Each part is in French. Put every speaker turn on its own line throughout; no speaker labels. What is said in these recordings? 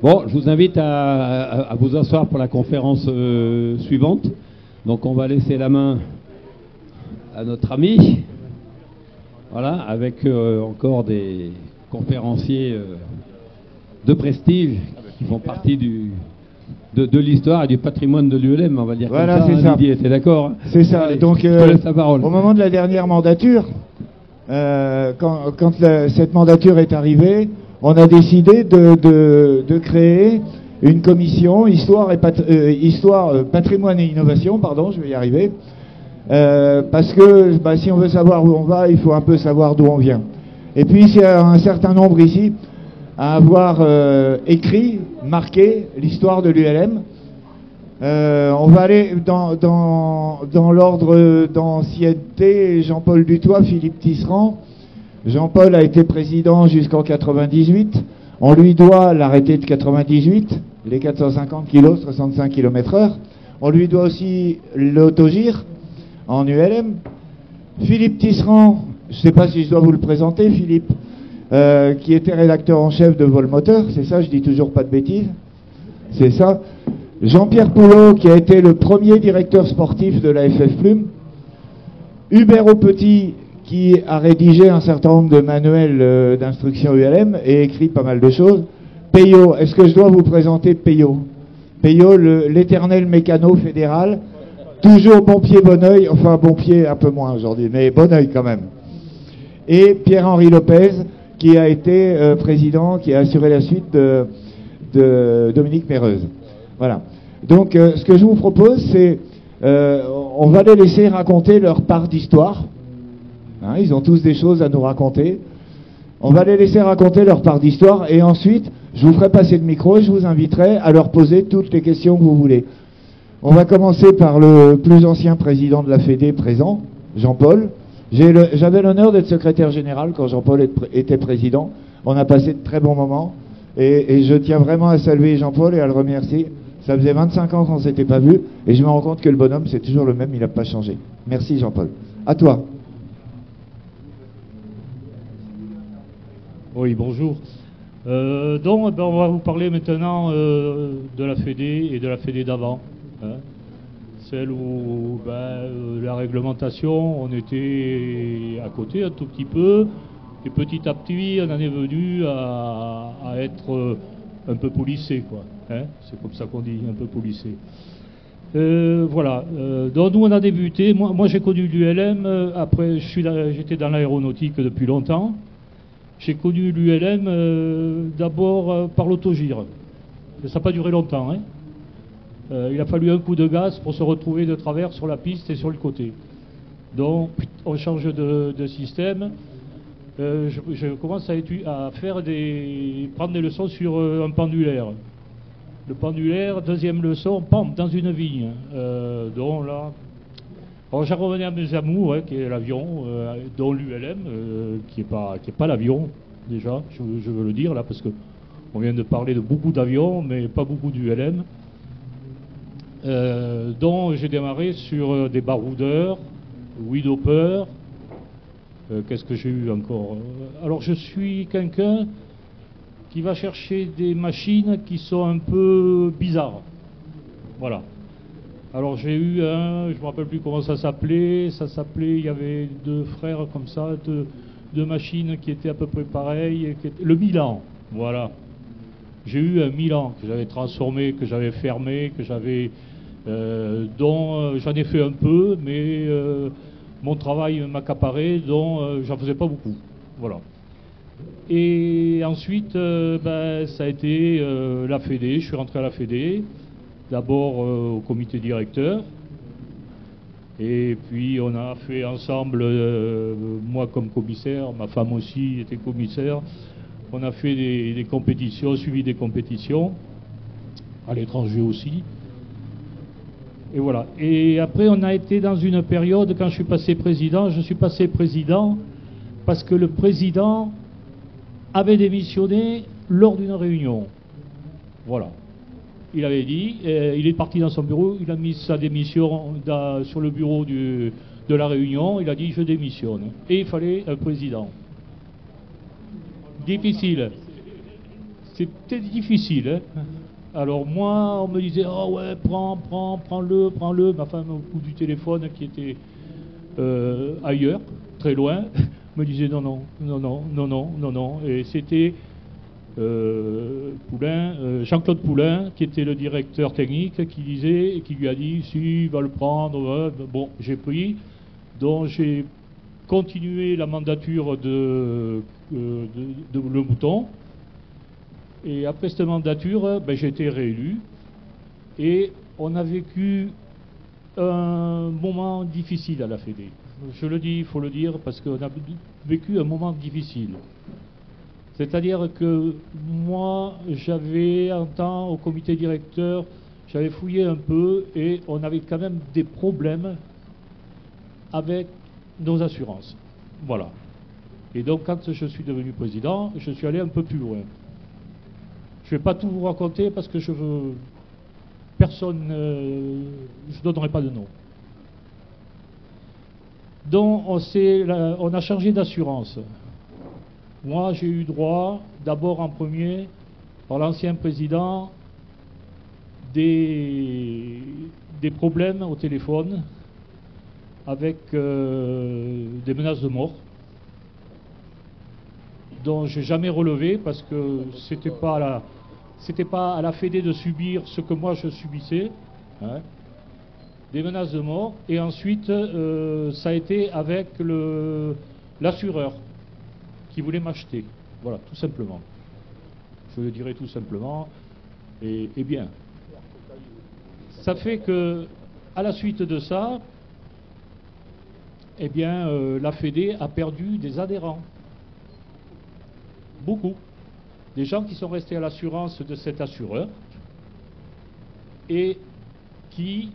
Bon, je vous invite à vous asseoir pour la conférence suivante. Donc on va laisser la main à notre ami, voilà, avec encore des conférenciers de prestige qui font partie de l'histoire et du patrimoine de l'ULM, on va dire.
Voilà,
comme ça,
c'est ça.
Didier, t'es d'accord?
C'est ça.
Allez,
donc,
je te laisse la parole.
au moment de la dernière mandature, cette mandature est arrivée, on a décidé de créer une commission histoire, patrimoine et innovation, pardon, je vais y arriver, parce que si on veut savoir où on va, il faut un peu savoir d'où on vient. Et puis, c'est un certain nombre ici à avoir écrit, marqué l'histoire de l'ULM. On va aller dans l'ordre d'ancienneté. Jean-Paul Dutoit, Philippe Tisserand. Jean-Paul a été président jusqu'en 98. On lui doit l'arrêté de 98, les 450 kg, 65 km/h. On lui doit aussi l'autogire en ULM. Philippe Tisserand, je ne sais pas si je dois vous le présenter, Philippe, qui était rédacteur en chef de Vol Moteur, c'est ça, je dis toujours pas de bêtises, c'est ça. Jean-Pierre Poulot, qui a été le premier directeur sportif de la FF Plume. Hubert Aupetit, qui a rédigé un certain nombre de manuels d'instruction ULM et écrit pas mal de choses. Payot, est-ce que je dois vous présenter Payot? Payot, l'éternel mécano fédéral, toujours bon pied, bon oeil, enfin bon pied un peu moins aujourd'hui, mais bon oeil quand même. Et Pierre-Henri Lopez, qui a été président, qui a assuré la suite de Dominique Méreuse. Voilà. Donc, ce que je vous propose, c'est, on va les laisser raconter leur part d'histoire. Hein, ils ont tous des choses à nous raconter. On va les laisser raconter leur part d'histoire, et ensuite, je vous ferai passer le micro et je vous inviterai à leur poser toutes les questions que vous voulez. On va commencer par le plus ancien président de la Fédé présent, Jean-Paul. J'avais l'honneur d'être secrétaire général quand Jean-Paul était président. On a passé de très bons moments. Et je tiens vraiment à saluer Jean-Paul et à le remercier. Ça faisait 25 ans qu'on ne s'était pas vu. Et je me rends compte que le bonhomme, c'est toujours le même, il n'a pas changé. Merci Jean-Paul. À toi.
Oui, bonjour. Donc, on va vous parler maintenant de la Fédé et de la Fédé d'avant. Hein. Celle où la réglementation, on était à côté un tout petit peu. Et petit à petit, on en est venu à être un peu policé, quoi. Hein, c'est comme ça qu'on dit, un peu policé. Voilà. Donc nous, on a débuté. Moi j'ai connu l'ULM. Après, j'étais dans l'aéronautique depuis longtemps. J'ai connu l'ULM d'abord par l'autogire. Ça n'a pas duré longtemps. Hein. Il a fallu un coup de gaz pour se retrouver de travers sur la piste et sur le côté. Donc, on change de système. Je commence à prendre des leçons sur un pendulaire. Le pendulaire, deuxième leçon, dans une vigne. Donc là, alors j'ai revenu à mes amours, qui est l'avion, dont l'ULM, qui est pas l'avion, déjà, je veux le dire là, parce que on vient de parler de beaucoup d'avions, mais pas beaucoup d'ULM. Donc j'ai démarré sur des baroudeurs, widowpers. Qu'est-ce que j'ai eu encore? Alors je suis quelqu'un qui va chercher des machines qui sont un peu bizarres. Voilà. Alors j'ai eu je ne me rappelle plus comment ça s'appelait. Il y avait deux frères comme ça, deux machines qui étaient à peu près pareilles. Le Milan, voilà. J'ai eu un Milan que j'avais transformé, que j'avais fermé, dont j'en ai fait un peu, mais mon travail m'accaparait, dont j'en faisais pas beaucoup. Voilà. Et ensuite, ça a été la Fédé. Je suis rentré à la Fédé, d'abord au comité directeur. Et puis on a fait ensemble, moi comme commissaire, ma femme aussi était commissaire. On a fait des compétitions, suivi des compétitions, à l'étranger aussi. Et voilà. Et après, on a été dans une période, quand je suis passé président parce que le président avait démissionné lors d'une réunion. Voilà. Il avait dit, il est parti dans son bureau, il a mis sa démission sur le bureau de la réunion, il a dit je démissionne. Et il fallait un président. Difficile. c'était difficile. Hein. Alors moi, on me disait, oh ouais, prends-le. Ma femme, au bout du téléphone, qui était ailleurs, très loin, me disait non. Et c'était Jean-Claude Poulain, qui était le directeur technique, qui lui a dit, si, il va le prendre. Bon, j'ai pris. Donc j'ai continué la mandature de Le Mouton. Et après cette mandature, j'ai été réélu. Et on a vécu un moment difficile à la Fédé. Je le dis, il faut le dire, parce qu'on a vécu un moment difficile. C'est-à-dire que moi, j'avais un temps au comité directeur, j'avais fouillé un peu et on avait quand même des problèmes avec nos assurances. Voilà. Et donc, quand je suis devenu président, je suis allé un peu plus loin. Je ne vais pas tout vous raconter parce que je ne donnerai pas de nom. Donc, on a changé d'assurance. Moi, j'ai eu droit, d'abord en premier, par l'ancien président, des problèmes au téléphone avec des menaces de mort, dont j'ai jamais relevé parce que c'était pas à la Fédé de subir ce que moi je subissais, hein, des menaces de mort. Et ensuite, ça a été avec l'assureur qui voulait m'acheter. Voilà, tout simplement. Je le dirais tout simplement. Et bien. Ça fait que, à la suite de ça, eh bien, la Fédé a perdu des adhérents. Beaucoup. Des gens qui sont restés à l'assurance de cet assureur et qui,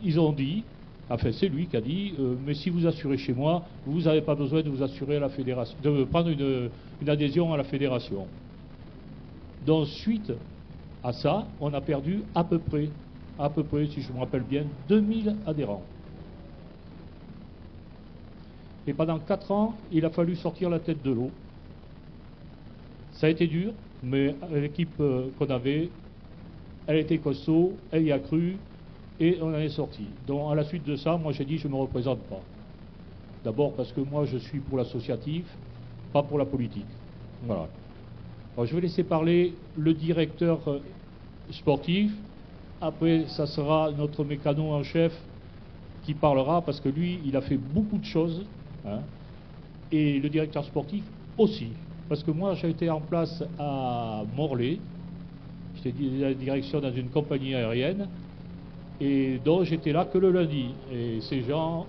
ils ont dit, enfin c'est lui qui a dit, mais si vous assurez chez moi, vous n'avez pas besoin de vous assurer à la fédération, de prendre une adhésion à la fédération. Donc suite à ça, on a perdu à peu près, si je me rappelle bien, 2000 adhérents. Et pendant 4 ans, il a fallu sortir la tête de l'eau. Ça a été dur, mais l'équipe qu'on avait, elle était costaud, elle y a cru, et on en est sorti. Donc à la suite de ça, moi j'ai dit je ne me représente pas. D'abord parce que moi je suis pour l'associatif, pas pour la politique. Voilà. Alors je vais laisser parler le directeur sportif. Après ça sera notre mécano en chef qui parlera parce que lui il a fait beaucoup de choses. Hein, et le directeur sportif aussi. Parce que moi j'ai été en place à Morlaix. J'étais à la direction dans une compagnie aérienne. Et donc j'étais là que le lundi. Et ces gens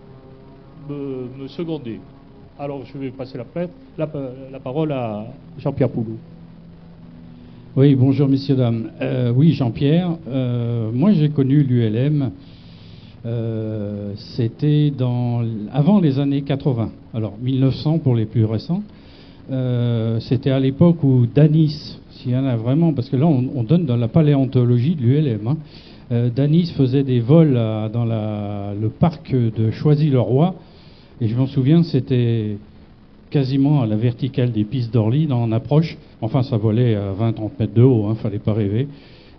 me secondaient. Alors je vais passer la parole à Jean-Pierre Poulou.
Oui, bonjour messieurs, dames. Oui, Jean-Pierre. Moi j'ai connu l'ULM. C'était avant les années 80. Alors 1900 pour les plus récents. C'était à l'époque où Danis, s'il y en a vraiment, parce que là on donne dans la paléontologie de l'ULM, hein. Danis faisait des vols dans le parc de Choisy-le-Roi, et je m'en souviens, c'était quasiment à la verticale des pistes d'Orly, en approche. Enfin, ça volait à 20-30 mètres de haut, hein, fallait pas rêver.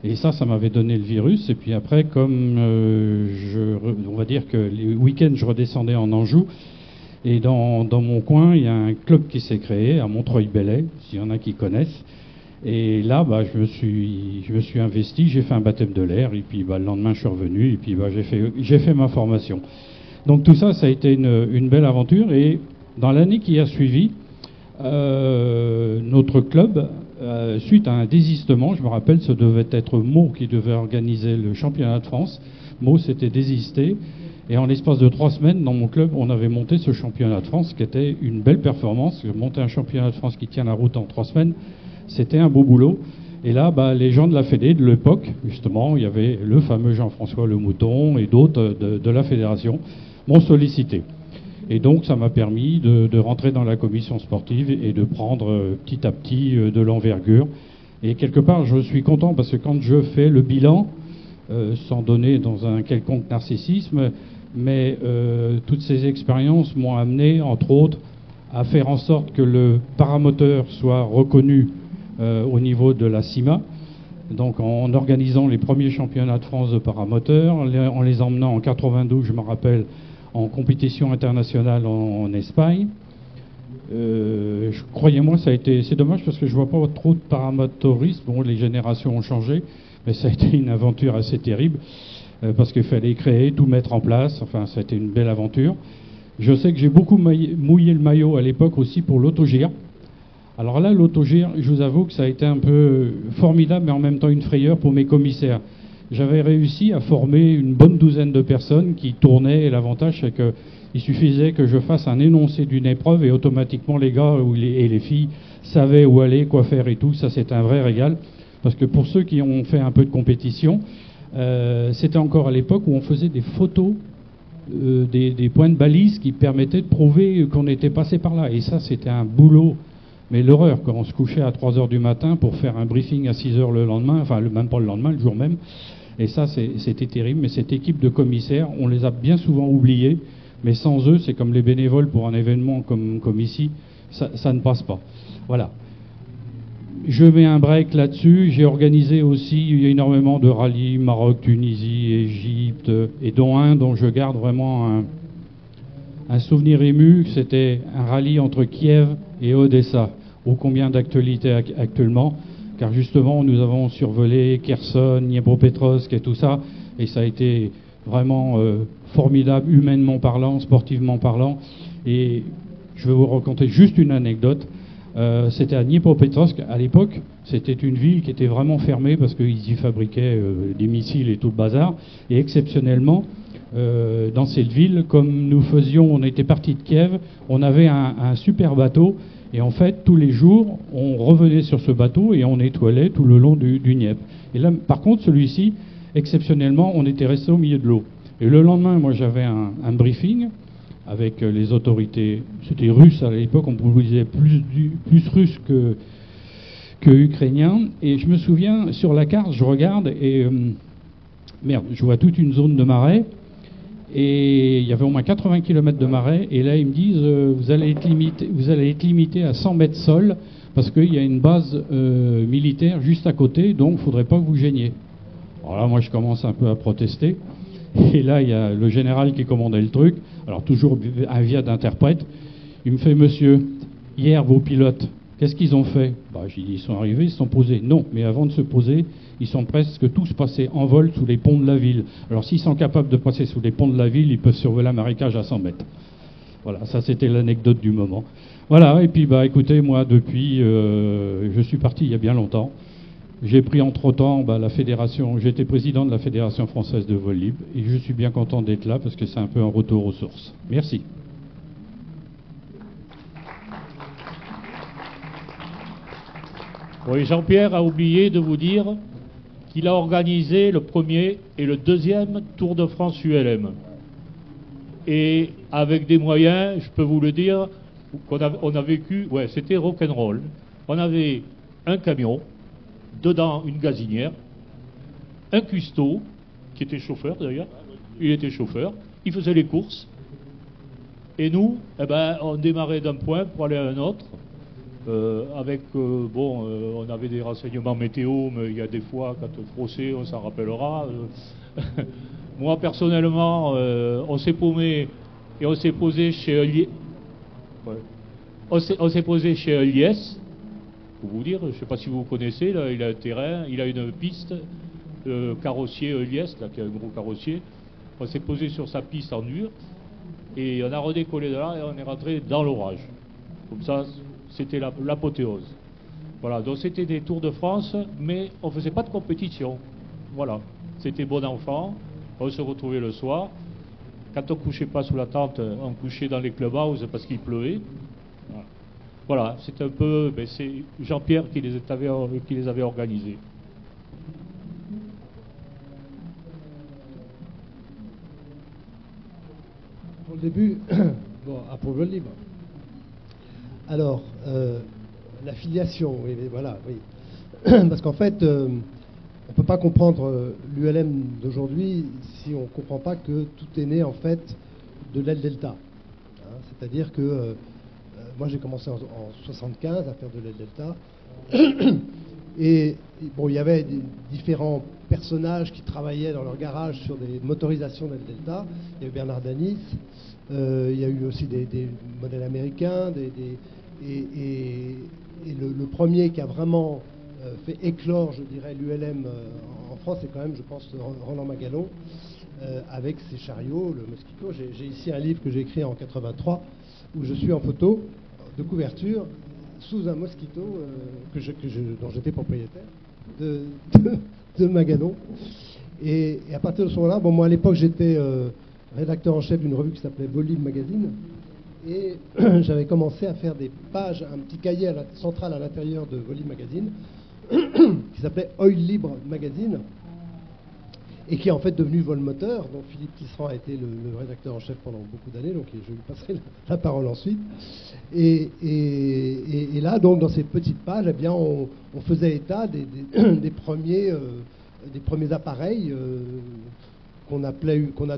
Et ça m'avait donné le virus. Et puis après, comme on va dire que les week-ends, je redescendais en Anjou. Et dans mon coin, il y a un club qui s'est créé à Montreuil-Bellay, s'il y en a qui connaissent. Et là, je me suis investi, j'ai fait un baptême de l'air. Et puis le lendemain, je suis revenu. Et puis j'ai fait ma formation. Donc tout ça, ça a été une belle aventure. Et dans l'année qui a suivi, notre club, suite à un désistement, je me rappelle, ce devait être Meaux qui devait organiser le championnat de France. Meaux s'était désisté. Et en l'espace de 3 semaines, dans mon club, on avait monté ce championnat de France, qui était une belle performance. Monter un championnat de France qui tient la route en 3 semaines, c'était un beau boulot. Et là, les gens de la Fédé, de l'époque, justement, il y avait le fameux Jean-François Le Mouton et d'autres de la fédération, m'ont sollicité. Et donc, ça m'a permis de rentrer dans la commission sportive et de prendre petit à petit de l'envergure. Et quelque part, je suis content parce que quand je fais le bilan, sans donner dans un quelconque narcissisme, mais toutes ces expériences m'ont amené, entre autres, à faire en sorte que le paramoteur soit reconnu au niveau de la CIMA, donc en organisant les premiers championnats de France de paramoteur, en les emmenant en 92, je me rappelle, en compétition internationale en Espagne. Croyez-moi, c'est dommage parce que je vois pas trop de paramoteuristes. Bon, les générations ont changé, mais ça a été une aventure assez terrible parce qu'il fallait créer, tout mettre en place. Enfin, ça a été une belle aventure. Je sais que j'ai beaucoup mouillé le maillot à l'époque aussi pour l'autogire. Alors là, l'autogire, je vous avoue que ça a été un peu formidable, mais en même temps une frayeur pour mes commissaires. J'avais réussi à former une bonne douzaine de personnes qui tournaient, et l'avantage c'est qu'il suffisait que je fasse un énoncé d'une épreuve et automatiquement les gars et les filles savaient où aller, quoi faire et tout. Ça, c'était un vrai régal. Parce que pour ceux qui ont fait un peu de compétition, c'était encore à l'époque où on faisait des photos des points de balise qui permettaient de prouver qu'on était passé par là. Et ça, c'était un boulot, mais l'horreur, quand on se couchait à 3 heures du matin pour faire un briefing à 6 heures le lendemain, enfin même pas le lendemain, le jour même. Et ça, c'était terrible. Mais cette équipe de commissaires, on les a bien souvent oubliés. Mais sans eux, c'est comme les bénévoles pour un événement comme ici, ça ne passe pas. Voilà. Je mets un break là-dessus. J'ai organisé aussi énormément de rallyes, Maroc, Tunisie, Égypte, et dont un dont je garde vraiment un souvenir ému. C'était un rallye entre Kiev et Odessa. Ô combien d'actualité actuellement, car justement nous avons survolé Kherson, Dniepropetrovsk et tout ça, et ça a été vraiment formidable, humainement parlant, sportivement parlant. Et je vais vous raconter juste une anecdote. C'était à Dniepropetrovsk. À l'époque, c'était une ville qui était vraiment fermée parce qu'ils y fabriquaient des missiles et tout le bazar. Et exceptionnellement, dans cette ville, comme nous faisions, on était partis de Kiev, on avait un super bateau. Et en fait, tous les jours, on revenait sur ce bateau et on nettoyait tout le long du Dniepr. Et là, par contre, celui-ci, exceptionnellement, on était resté au milieu de l'eau. Et le lendemain, moi, j'avais un briefing avec les autorités. C'était russe à l'époque, on disait plus russe que ukrainien. Et je me souviens, sur la carte, je regarde et merde, je vois toute une zone de marais. Et il y avait au moins 80 km de marais. Et là, ils me disent, vous allez être limité à 100 mètres sol parce qu'il y a une base militaire juste à côté, donc il ne faudrait pas que vous gêniez. Alors là, moi, je commence un peu à protester. Et là, il y a le général qui commandait le truc. Alors, toujours un via d'interprète. Il me fait, monsieur, hier, vos pilotes, qu'est-ce qu'ils ont fait? J'ai dit, ils sont arrivés, ils se sont posés. Non, mais avant de se poser, ils sont presque tous passés en vol sous les ponts de la ville. Alors, s'ils sont capables de passer sous les ponts de la ville, ils peuvent survoler un marécage à 100 mètres. Voilà, ça, c'était l'anecdote du moment. Voilà, et puis, écoutez, moi, depuis, je suis parti il y a bien longtemps. J'ai pris entre-temps la fédération, j'étais président de la Fédération française de vol libre et je suis bien content d'être là parce que c'est un peu un retour aux sources. Merci.
Oui, Jean-Pierre a oublié de vous dire qu'il a organisé le premier et le deuxième Tour de France ULM. Et avec des moyens, je peux vous le dire, on a vécu, ouais, c'était rock'n'roll. On avait un camion, dedans une gazinière, un cuistot, qui était chauffeur d'ailleurs, il était chauffeur, il faisait les courses, et nous, on démarrait d'un point pour aller à un autre, on avait des renseignements météo, mais il y a des fois, quand on frossait, on s'en rappellera. Moi, personnellement, on s'est paumé, et on s'est posé chez on s'est posé chez Eliès. Pour vous dire, je ne sais pas si vous connaissez, là, il a un terrain, il a une piste, carrossier Eliès, là, qui est un gros carrossier. On s'est posé sur sa piste en dur et on a redécollé de là et on est rentré dans l'orage. Comme ça, c'était l'apothéose. Voilà, donc c'était des Tours de France, mais on ne faisait pas de compétition. Voilà, c'était bon enfant, on se retrouvait le soir. Quand on ne couchait pas sous la tente, on couchait dans les clubhouses parce qu'il pleuvait. Voilà, c'est un peu, c'est Jean-Pierre qui les avait organisés.
Pour le début, pour vol libre. Alors, l'affiliation, oui, voilà, oui. Parce qu'en fait, on ne peut pas comprendre l'ULM d'aujourd'hui si on ne comprend pas que tout est né en fait de l'aile Delta. C'est-à-dire que moi j'ai commencé en 75 à faire de l'aile Delta. Et bon, il y avait différents personnages qui travaillaient dans leur garage sur des motorisations d'Aile Delta. Il y avait Bernard Danis, il y a eu aussi des modèles américains, et le premier qui a vraiment fait éclore, je dirais, l'ULM en France, c'est quand même, je pense, Roland Magalon, avec ses chariots, le Mosquito. J'ai ici un livre que j'ai écrit en 83, où je suis en photo de couverture sous un Mosquito dont j'étais propriétaire de Magalon. Et à partir de ce moment-là, bon, moi à l'époque j'étais rédacteur en chef d'une revue qui s'appelait Volume Magazine, et j'avais commencé à faire des pages, un petit cahier central à l'intérieur de Volume Magazine qui s'appelait Oil Libre Magazine, et qui est en fait devenu Volmoteur, dont Philippe Tisserand a été le rédacteur en chef pendant beaucoup d'années, donc je lui passerai la parole ensuite. Et là, donc, dans ces petites pages, eh bien, on faisait état des premiers appareils qu'on a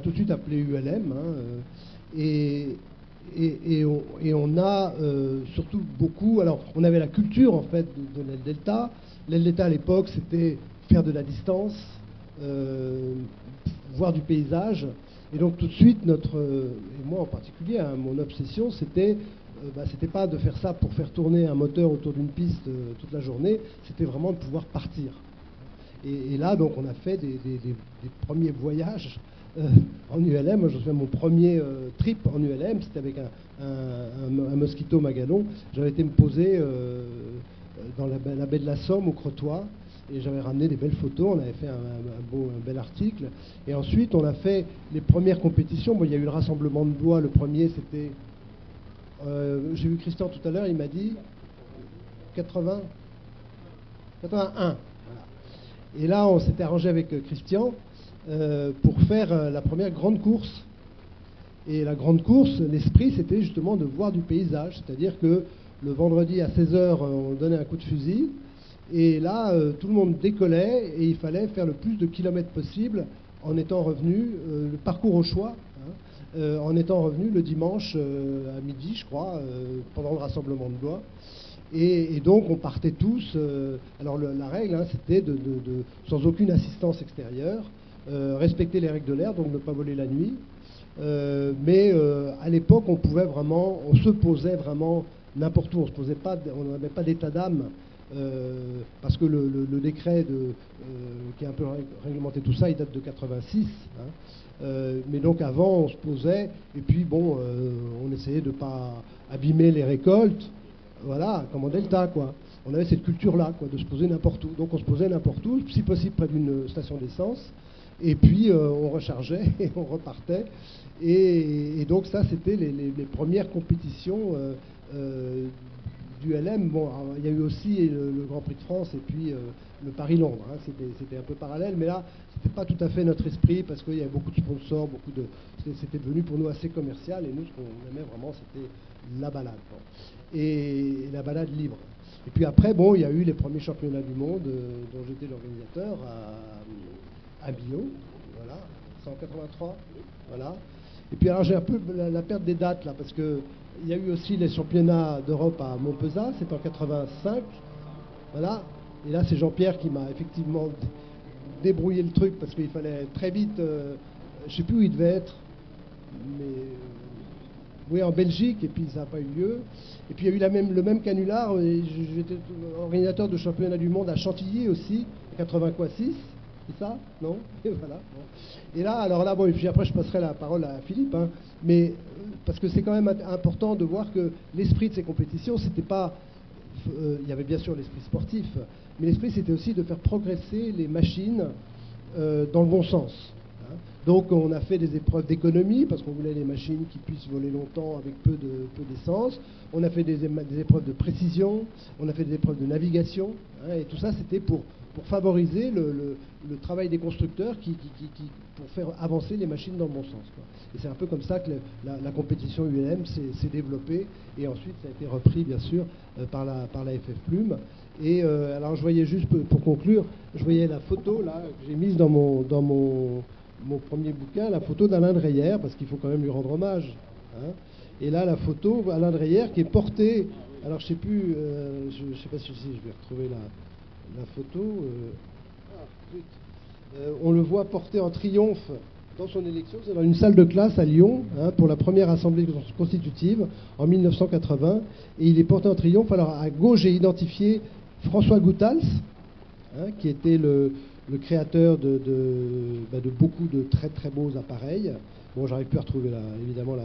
tout de suite appelé ULM, hein, et on a surtout beaucoup. Alors, on avait la culture en fait de l'Aile Delta. L'Aile Delta à l'époque, c'était faire de la distance, voir du paysage, et donc tout de suite et moi en particulier, hein, mon obsession c'était pas de faire ça pour faire tourner un moteur autour d'une piste toute la journée, c'était vraiment de pouvoir partir. Et là donc on a fait des premiers voyages en ULM. Moi je me souviens, mon premier trip en ULM, c'était avec un Mosquito Magalon. J'avais été me poser dans la baie de la Somme au Crotoy, et j'avais ramené des belles photos, on avait fait un bel article, et ensuite on a fait les premières compétitions. Bon, il y a eu le rassemblement de bois, le premier c'était, j'ai vu Christian tout à l'heure, il m'a dit 81, voilà. Et là on s'était arrangé avec Christian pour faire la première grande course. Et la grande course, l'esprit c'était justement de voir du paysage, c'est-à-dire que le vendredi à 16h on donnait un coup de fusil. Et là, tout le monde décollait et il fallait faire le plus de kilomètres possible en étant revenu, le parcours au choix, hein, en étant revenu le dimanche à midi, je crois, pendant le rassemblement de bois. Et donc, on partait tous. Alors, la règle, hein, c'était sans aucune assistance extérieure, respecter les règles de l'air, donc ne pas voler la nuit. Mais à l'époque, on se posait vraiment n'importe où. On n'avait pas d'état d'âme. Parce que le décret qui a un peu réglementé tout ça, il date de 86. Hein. Mais donc avant, on se posait, et puis bon, on essayait de ne pas abîmer les récoltes, voilà, comme en Delta, quoi. On avait cette culture-là, quoi, de se poser n'importe où. Donc on se posait n'importe où, si possible près d'une station d'essence, et puis on rechargeait et on repartait. Et donc ça, c'était les premières compétitions du LM. Bon, il y a eu aussi le Grand Prix de France et puis le Paris-Londres, hein, c'était un peu parallèle, mais là c'était pas tout à fait notre esprit, parce qu'il y avait beaucoup de sponsors, c'était devenu pour nous assez commercial, et nous ce qu'on aimait vraiment c'était la balade, bon. Et la balade libre. Et puis après, bon, il y a eu les premiers championnats du monde dont j'étais l'organisateur à Millau, voilà, 183, voilà. Et puis alors j'ai un peu la perte des dates là, parce que il y a eu aussi les championnats d'Europe à Montpezat, c'est en 85, voilà. Et là c'est Jean-Pierre qui m'a effectivement débrouillé le truc, parce qu'il fallait très vite, je sais plus où il devait être, mais oui, en Belgique, et puis ça n'a pas eu lieu. Et puis il y a eu le même canular, j'étais organisateur de championnat du monde à Chantilly aussi, 86. C'est ça? Non? Et voilà. Bon. Et là, alors là, bon, et puis après je passerai la parole à Philippe, hein, mais parce que c'est quand même important de voir que l'esprit de ces compétitions, c'était pas, il y avait bien sûr l'esprit sportif, mais l'esprit c'était aussi de faire progresser les machines dans le bon sens. Hein. Donc on a fait des épreuves d'économie, parce qu'on voulait des machines qui puissent voler longtemps avec peu d'essence. On a fait des épreuves de précision, on a fait des épreuves de navigation, hein, et tout ça c'était pour favoriser le travail des constructeurs pour faire avancer les machines dans le bon sens, quoi. Et c'est un peu comme ça que la compétition ULM s'est développée, et ensuite ça a été repris bien sûr par la FF Plume. Et alors je voyais juste pour conclure, je voyais la photo là que j'ai mise dans mon premier bouquin, la photo d'Alain Dreyer, parce qu'il faut quand même lui rendre hommage, hein. Et là la photo Alain Dreyer qui est porté Alors je sais plus, je sais pas si je vais retrouver la photo. On le voit porter en triomphe dans son élection. C'est dans une salle de classe à Lyon, pour la première assemblée constitutive en 1980. Et il est porté en triomphe. Alors à gauche, j'ai identifié François Goethals, qui était le créateur de beaucoup de très très beaux appareils. Bon, j'arrive plus à retrouver évidemment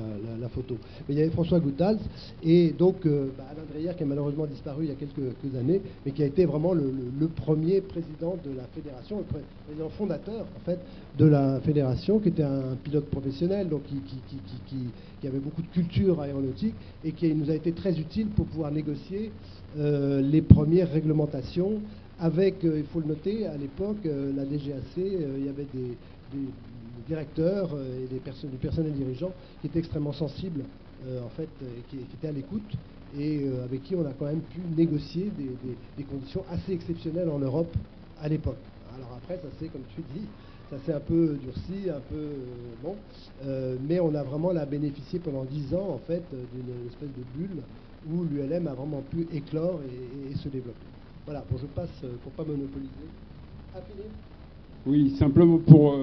la photo. Mais il y avait François Goethals et donc Alain Dreyer qui a malheureusement disparu il y a quelques années, mais qui a été vraiment le premier président de la fédération, le président fondateur en fait de la fédération, qui était un pilote professionnel, donc qui avait beaucoup de culture aéronautique et qui nous a été très utile pour pouvoir négocier les premières réglementations avec, il faut le noter, à l'époque, la DGAC, il y avait des directeurs et du personnel dirigeant qui étaient extrêmement sensibles, en fait, qui étaient à l'écoute et avec qui on a quand même pu négocier des conditions assez exceptionnelles en Europe à l'époque. Alors après, ça s'est, comme tu dis, ça s'est un peu durci, un peu bon, mais on a vraiment bénéficié pendant 10 ans, en fait, d'une espèce de bulle où l'ULM a vraiment pu éclore et se développer. Voilà, bon, je passe pour pas monopoliser. Philippe ?
Oui, simplement pour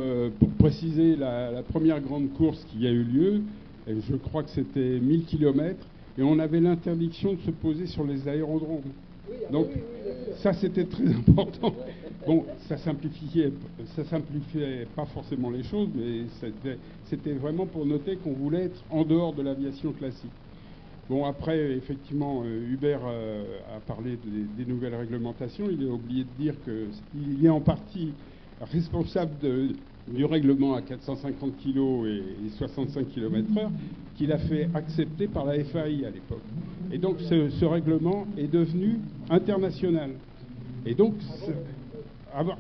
préciser la première grande course qui a eu lieu, et je crois que c'était 1000 km, et on avait l'interdiction de se poser sur les aérodromes.
Oui,
donc ça c'était très important. Bon, ça simplifiait pas forcément les choses, mais c'était vraiment pour noter qu'on voulait être en dehors de l'aviation classique. Bon, après, effectivement, Hubert a parlé des nouvelles réglementations. Il a oublié de dire qu'il est en partie responsable du règlement à 450 kg et 65 km/h qu'il a fait accepter par la FAI à l'époque. Et donc, ce règlement est devenu international. Et donc,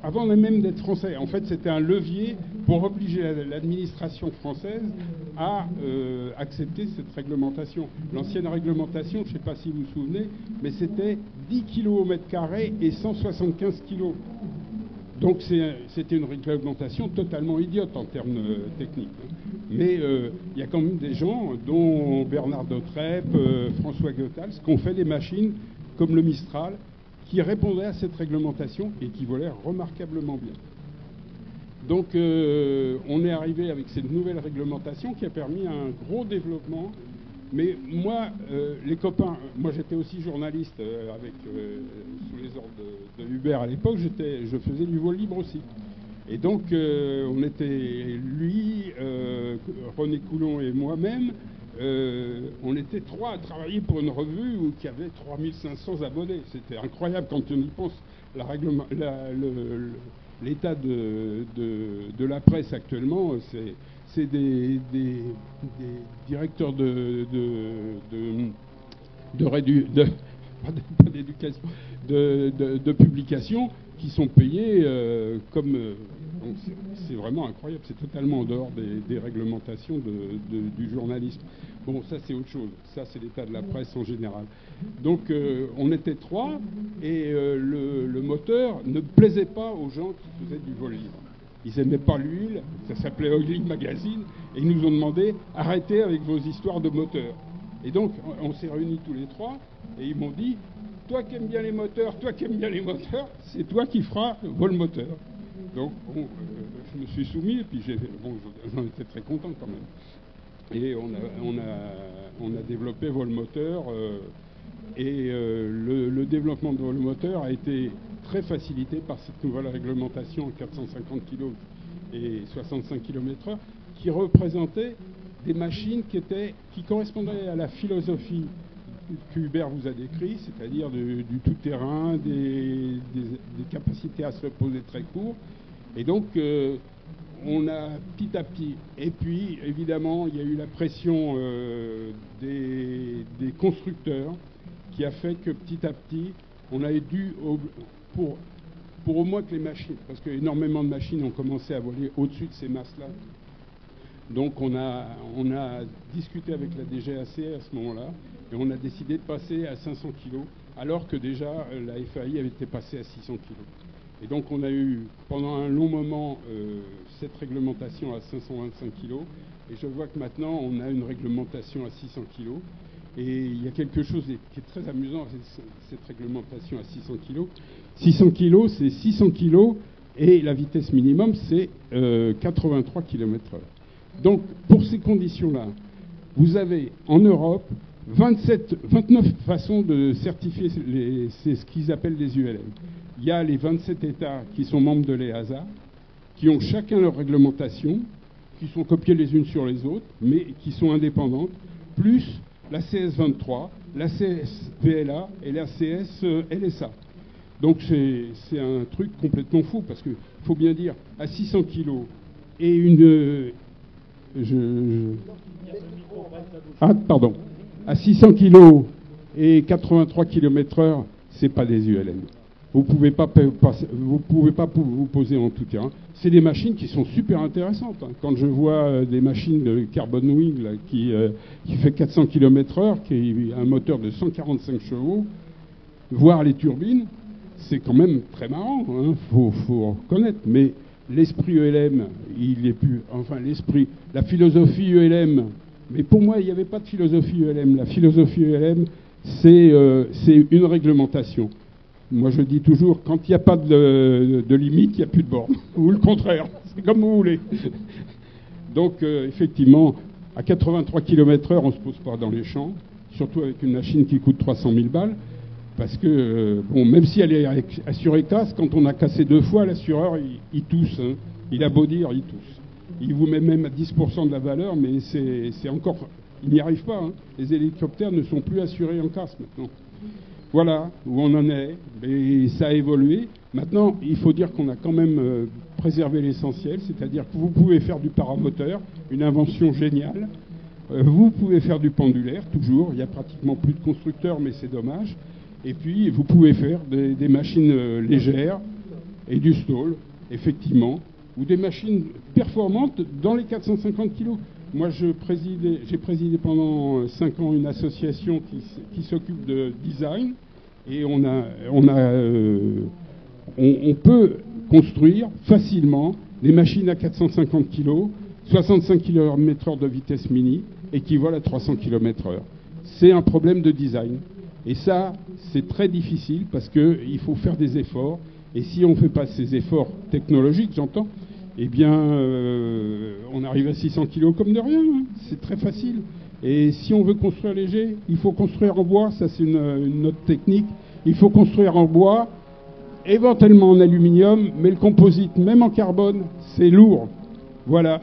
avant même d'être français, en fait, c'était un levier pour obliger l'administration française à accepter cette réglementation. L'ancienne réglementation, je ne sais pas si vous vous souvenez, mais c'était 10 kg au mètre carré et 175 kg. Donc c'était une réglementation totalement idiote en termes techniques. Mais il y a quand même des gens, dont Bernard Dautrep, François Goethals, qui ont fait des machines comme le Mistral, qui répondaient à cette réglementation et qui volaient remarquablement bien. Donc on est arrivé avec cette nouvelle réglementation qui a permis un gros développement. Mais moi, les copains, moi j'étais aussi journaliste sous les ordres de Hubert à l'époque, je faisais du vol libre aussi. Et donc on était, lui, René Coulon et moi-même, on était 3 à travailler pour une revue qui avait 3500 abonnés. C'était incroyable quand on y pense. L'état de la presse actuellement, c'est des directeurs de publication qui sont payés comme... donc c'est vraiment incroyable, c'est totalement en dehors des réglementations du journalisme. Bon, ça c'est autre chose, ça c'est l'état de la presse en général. Donc on était 3 et le moteur ne plaisait pas aux gens qui faisaient du vol libre. Ils n'aimaient pas l'huile, ça s'appelait Oiling Magazine, et ils nous ont demandé « Arrêtez avec vos histoires de moteurs ». Et donc, on s'est réunis tous les 3, et ils m'ont dit « Toi qui aimes bien les moteurs, c'est toi qui feras vol moteur ». Donc, bon, je me suis soumis, et puis j'en étais très content quand même. Et on a développé vol moteur, et le développement de vol moteur a été très facilité par cette nouvelle réglementation 450 kg et 65 km/h qui représentait des machines qui correspondaient à la philosophie que Hubert vous a décrit, c'est-à-dire du tout-terrain, des capacités à se reposer très court. Et donc, on a petit à petit, et puis évidemment, il y a eu la pression des constructeurs qui a fait que petit à petit, on a dû, pour au moins que les machines, parce qu'énormément de machines ont commencé à voler au-dessus de ces masses-là. Donc on a discuté avec la DGAC à ce moment-là, et on a décidé de passer à 500 kg, alors que déjà la FAI avait été passée à 600 kg. Et donc on a eu pendant un long moment cette réglementation à 525 kg, et je vois que maintenant on a une réglementation à 600 kg. Et il y a quelque chose qui est très amusant, c'est cette réglementation à 600 kg. 600 kg, c'est 600 kg et la vitesse minimum, c'est 83 km/h. Donc, pour ces conditions-là, vous avez en Europe 29 façons de certifier c'est ce qu'ils appellent les ULM. Il y a les 27 États qui sont membres de l'EASA, qui ont chacun leur réglementation, qui sont copiées les unes sur les autres, mais qui sont indépendantes, plus la CS23, la CSVLA et la CS-LSA. Donc c'est un truc complètement fou, parce qu'il faut bien dire, à 600 kg et une... Ah, pardon. À 600 kg et 83 km/h, c'est pas des ULM. Vous pouvez pas vous poser en tout terrain. C'est des machines qui sont super intéressantes. Hein. Quand je vois des machines de Carbon Wing là, qui fait 400 km/h, qui a un moteur de 145 chevaux, voir les turbines, c'est quand même très marrant. Hein. Faut reconnaître. Mais l'esprit ULM, il est plus. Enfin, la philosophie ULM. Mais pour moi, il n'y avait pas de philosophie ULM. La philosophie ULM, c'est une réglementation. Moi, je dis toujours, quand il n'y a pas de limite, il n'y a plus de borne. Ou le contraire, c'est comme vous voulez. Donc, effectivement, à 83 km/h, on ne se pose pas dans les champs, surtout avec une machine qui coûte 300 000 balles, parce que, bon, même si elle est assurée casse, quand on a cassé 2 fois, l'assureur, il tousse. Hein. Il a beau dire, il tousse. Il vous met même à 10% de la valeur, mais c'est encore... Il n'y arrive pas. Hein. Les hélicoptères ne sont plus assurés en casse maintenant. Voilà où on en est. Et ça a évolué. Maintenant, il faut dire qu'on a quand même préservé l'essentiel, c'est-à-dire que vous pouvez faire du paramoteur, une invention géniale. Vous pouvez faire du pendulaire, toujours. Il n'y a pratiquement plus de constructeurs, mais c'est dommage. Et puis, vous pouvez faire des machines légères et du stall, effectivement, ou des machines performantes dans les 450 kg. Moi, j'ai présidé pendant 5 ans une association qui s'occupe de design, et on peut construire facilement des machines à 450 kg, 65 km/h de vitesse mini, et qui volent à 300 km/h. C'est un problème de design. Et ça, c'est très difficile parce qu'il faut faire des efforts. Et si on ne fait pas ces efforts technologiques, j'entends, eh bien, on arrive à 600 kg comme de rien. Hein. C'est très facile. Et si on veut construire léger, il faut construire en bois. Ça, c'est une autre technique. Il faut construire en bois, éventuellement en aluminium, mais le composite, même en carbone, c'est lourd. Voilà.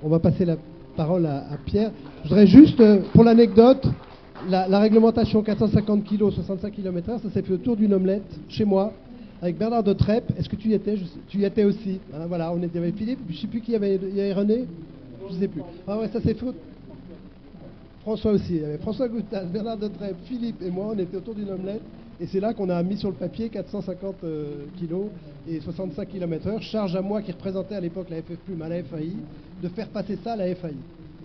On va passer la parole à Pierre. Je voudrais juste, pour l'anecdote, la réglementation 450 kg, 65 km/h, ça s'est fait autour d'une omelette, chez moi, avec Bernard de Trèpes. Est-ce que tu y étais? Tu y étais aussi. Hein, voilà, il y avait Philippe, je ne sais plus qui, il y avait René, je ne sais plus. Ah ouais, ça s'est fait. François aussi, il y avait François Goutal, Bernard de Trèpes, Philippe et moi, on était autour d'une omelette. Et c'est là qu'on a mis sur le papier 450 kg et 65 km/h. Charge à moi, qui représentait à l'époque la FFPlume à la FAI, de faire passer ça à la FAI.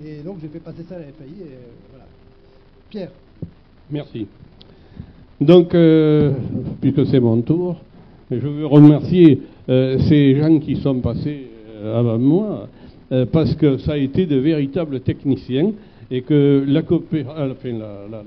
Et donc j'ai fait passer ça à la FAI et voilà. Pierre.
Merci. Donc, puisque c'est mon tour, je veux remercier ces gens qui sont passés avant moi, parce que ça a été de véritables techniciens et que la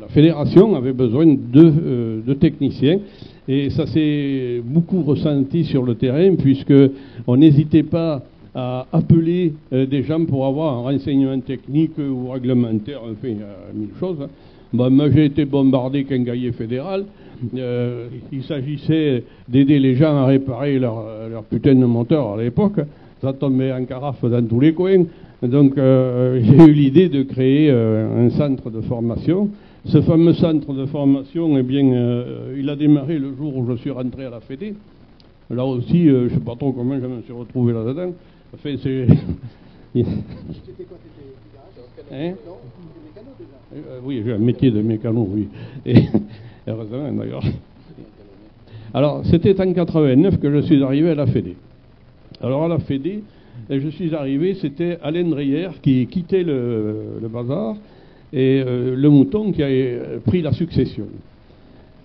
fédération avait besoin de techniciens. Et ça s'est beaucoup ressenti sur le terrain, puisqu'on n'hésitait pas à appeler des gens pour avoir un renseignement technique ou réglementaire, enfin, il y a mille choses. Hein. Bah, moi, j'ai été bombardé qu'un cahier fédéral. Il s'agissait d'aider les gens à réparer leur putain de moteur à l'époque. Ça tombait en carafe dans tous les coins. Donc, j'ai eu l'idée de créer un centre de formation. Ce fameux centre de formation, eh bien, il a démarré le jour où je suis rentré à la Fédé. Là aussi, je ne sais pas trop comment je me suis retrouvé là-dedans. Enfin, c'est... Hein? Oui, j'ai un métier de mécano, oui. Et, heureusement, d'ailleurs. Alors, c'était en 89 que je suis arrivé à la Fédé. Alors, à la Fédé, je suis arrivé, c'était Alain Dreyer qui quittait le bazar et le mouton qui a pris la succession.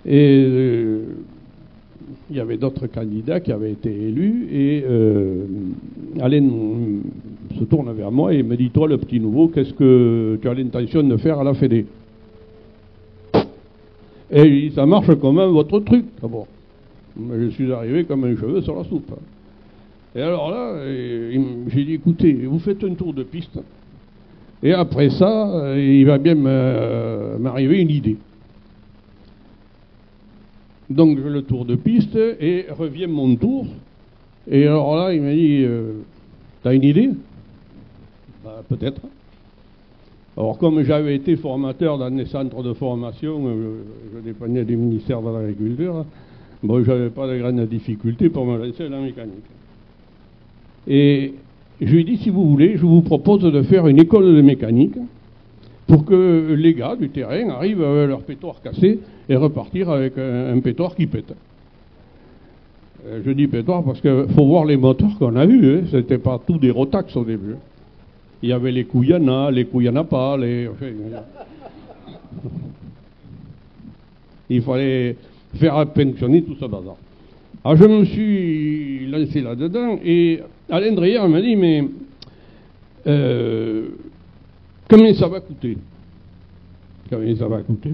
Et il y avait d'autres candidats qui avaient été élus et Alain se tourne vers moi et me dit: toi, le petit nouveau, qu'est-ce que tu as l'intention de faire à la Fédé? Et il dit, ça marche quand même votre truc. Ah bon. Mais je suis arrivé comme un cheveu sur la soupe. Et alors là, j'ai dit, écoutez, vous faites un tour de piste, et après ça, il va bien m'arriver une idée. Donc je le tour de piste, et revient mon tour, et alors là, il m'a dit, t'as une idée? Bah, peut-être. Alors comme j'avais été formateur dans des centres de formation, je dépendais du ministère de l'Agriculture, bon, j'avais pas de grandes difficultés pour me lancer dans la mécanique. Et je lui ai dit, si vous voulez, je vous propose de faire une école de mécanique pour que les gars du terrain arrivent avec leur pétoire cassé et repartir avec un pétoire qui pète. Je dis pétoire parce qu'il faut voir les moteurs qu'on a eus, hein. C'était pas tout des Rotax au début. Il y avait les Kuyana, les Kuyana pas, il fallait faire pensionner tout ça bazar. Alors je me suis lancé là-dedans et Alain Dreyer m'a dit, mais combien ça va coûter? Combien ça va coûter?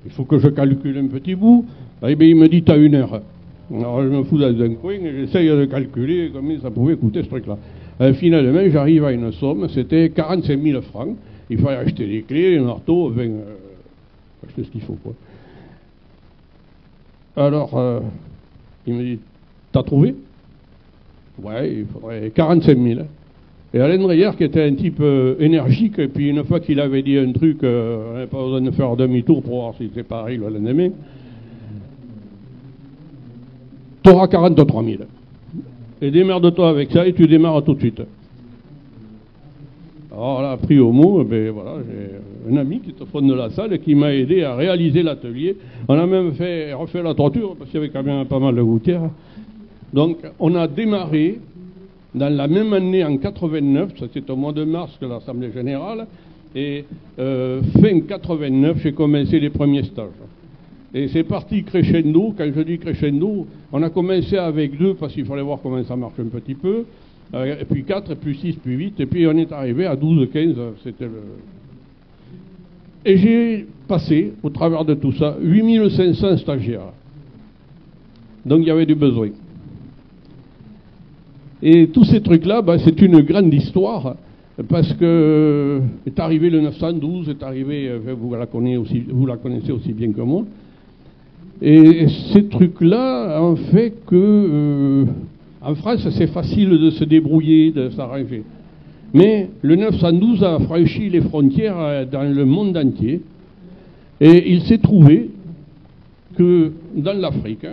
Il faut que je calcule un petit bout. Et bien il me dit, t'as 1 heure. Alors je me fous dans un coin et j'essaye de calculer combien ça pouvait coûter ce truc-là. Finalement, j'arrive à une somme, c'était 45 000 francs. Il fallait acheter les clés, les marteaux, acheter ce qu'il faut, quoi. Alors, il me dit, t'as trouvé? Ouais, il faudrait 45 000. Et Alain Dreyer, qui était un type énergique, et puis une fois qu'il avait dit un truc, on n'avait pas besoin de faire demi-tour pour voir si c'était pareil le lendemain, t'auras 43 000. Et démerde-toi avec ça et tu démarres tout de suite. Alors là, pris au mot, ben voilà, j'ai un ami qui est au fond de la salle et qui m'a aidé à réaliser l'atelier. On a même refait la toiture parce qu'il y avait quand même pas mal de gouttières. Donc on a démarré dans la même année en 89, c'était au mois de mars de l'Assemblée Générale, et fin 89, j'ai commencé les premiers stages. Et c'est parti crescendo. Quand je dis crescendo, on a commencé avec 2 parce qu'il fallait voir comment ça marche un petit peu, et puis 4, et puis 6, puis 8, et puis on est arrivé à 12, 15, c'était le... Et j'ai passé, au travers de tout ça, 8500 stagiaires. Donc il y avait du besoin. Et tous ces trucs-là, ben, c'est une grande histoire, parce que est arrivé le 912, est arrivé, vous la connaissez aussi bien que moi. Et ces trucs-là ont fait que, en France, c'est facile de se débrouiller, de s'arranger. Mais le 912 a franchi les frontières dans le monde entier. Et il s'est trouvé que dans l'Afrique,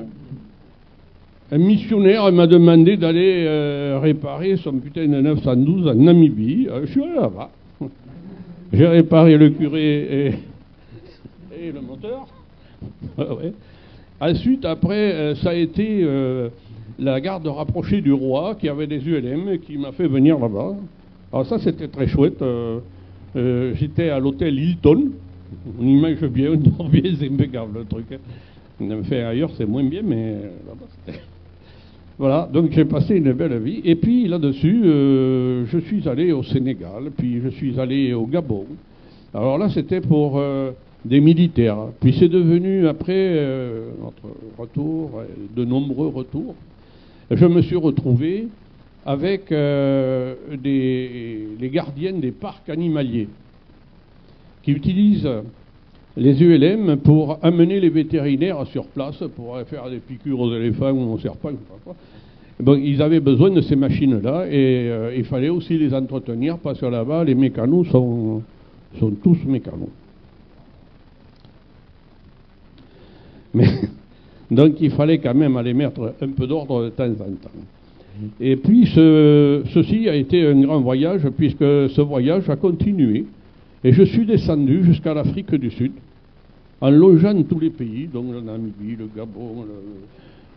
un missionnaire m'a demandé d'aller réparer son putain de 912 en Namibie. Je suis allé là-bas. J'ai réparé le curé et le moteur. Ouais. Ensuite, après, ça a été la garde rapprochée du roi qui avait des ULM qui m'a fait venir là-bas. Alors ça, c'était très chouette. J'étais à l'hôtel Hilton. On y mange bien, on dort bien, c'est impeccable le truc. Enfin, ailleurs, c'est moins bien, mais là-bas, c'était... Voilà, donc j'ai passé une belle vie. Et puis là-dessus, je suis allé au Sénégal, puis je suis allé au Gabon. Alors là, c'était pour... des militaires. Puis c'est devenu, après notre retour, de nombreux retours, je me suis retrouvé avec les gardiens des parcs animaliers qui utilisent les ULM pour amener les vétérinaires sur place pour faire des piqûres aux éléphants ou aux serpents. Je sais pas quoi. Bon, ils avaient besoin de ces machines-là et il fallait aussi les entretenir parce que là-bas, les mécanos sont tous mécanos. Mais, donc il fallait quand même aller mettre un peu d'ordre de temps en temps. Et puis ceci a été un grand voyage puisque ce voyage a continué. Et je suis descendu jusqu'à l'Afrique du Sud en longeant tous les pays, donc le Namibie, le Gabon,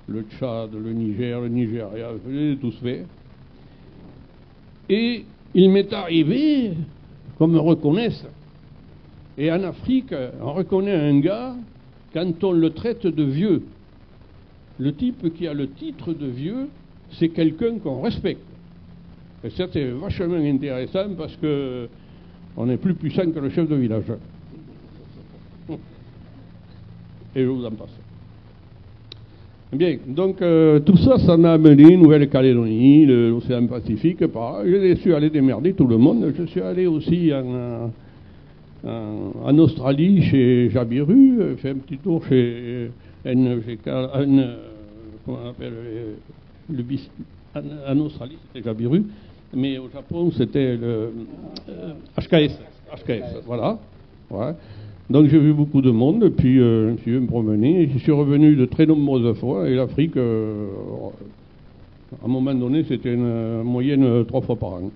le Tchad, le Niger, le Nigeria, je les ai tous fait. Et il m'est arrivé qu'on me reconnaisse. Et en Afrique, on reconnaît un gars quand on le traite de vieux. Le type qui a le titre de vieux, c'est quelqu'un qu'on respecte. Et ça, c'est vachement intéressant parce que on est plus puissant que le chef de village. et je vous en passe. Bien, donc tout ça, ça m'a amené Nouvelle-Calédonie, l'océan Pacifique. Je suis allé démerder tout le monde. Je suis allé aussi en Australie, chez Jabiru, fait un petit tour chez NGK, comment on appelle, en Australie, c'était Jabiru, mais au Japon, c'était le HKS, voilà. Ouais. Donc j'ai vu beaucoup de monde, puis je me suis me promener, et je suis revenu de très nombreuses fois, et l'Afrique, à un moment donné, c'était une moyenne 3 fois par an.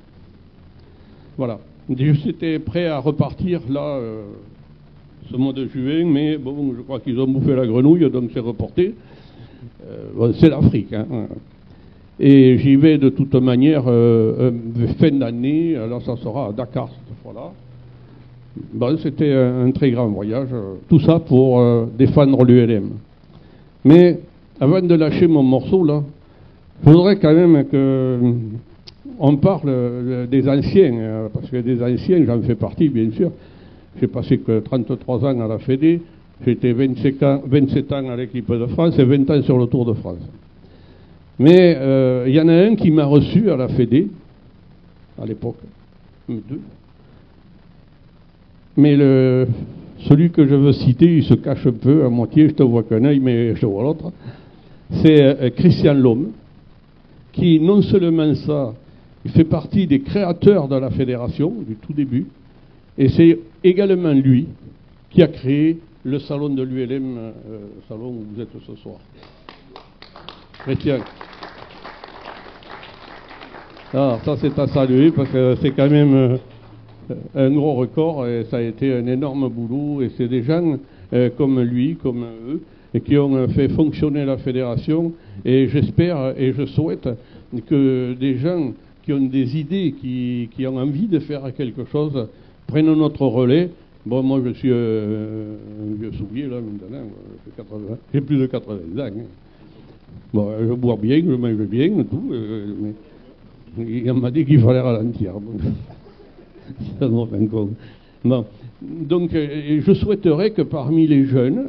Voilà. J'étais prêt à repartir là, ce mois de juin, mais bon, je crois qu'ils ont bouffé la grenouille, donc c'est reporté. Bon, c'est l'Afrique, hein. Et j'y vais de toute manière fin d'année, alors ça sera à Dakar cette fois-là. Bon, c'était un très grand voyage, tout ça pour défendre l'ULM. Mais avant de lâcher mon morceau là, je voudrais quand même que on parle des anciens, parce que des anciens, j'en fais partie bien sûr. J'ai passé que 33 ans à la Fédé, j'ai été 27 ans à l'équipe de France et 20 ans sur le Tour de France. Mais il y en a un qui m'a reçu à la Fédé, à l'époque, deux. Mais celui que je veux citer, il se cache un peu, à moitié, je te vois qu'un œil, mais je te vois l'autre. C'est Christian Lhomme, qui non seulement ça, il fait partie des créateurs de la fédération, du tout début, et c'est également lui qui a créé le salon de l'ULM, salon où vous êtes ce soir. Christian. Alors, ça c'est à saluer, parce que c'est quand même un gros record, et ça a été un énorme boulot, et c'est des gens comme lui, comme eux, et qui ont fait fonctionner la fédération, et j'espère et je souhaite que des gens qui ont des idées, qui ont envie de faire quelque chose, prennent notre relais. Bon, moi je suis un vieux soulier là maintenant, j'ai plus de 80 ans. Hein. Bon, je bois bien, je mange bien, tout, mais on m'a dit qu'il fallait ralentir. Ça m'en fait compte. Bon. Donc, je souhaiterais que parmi les jeunes,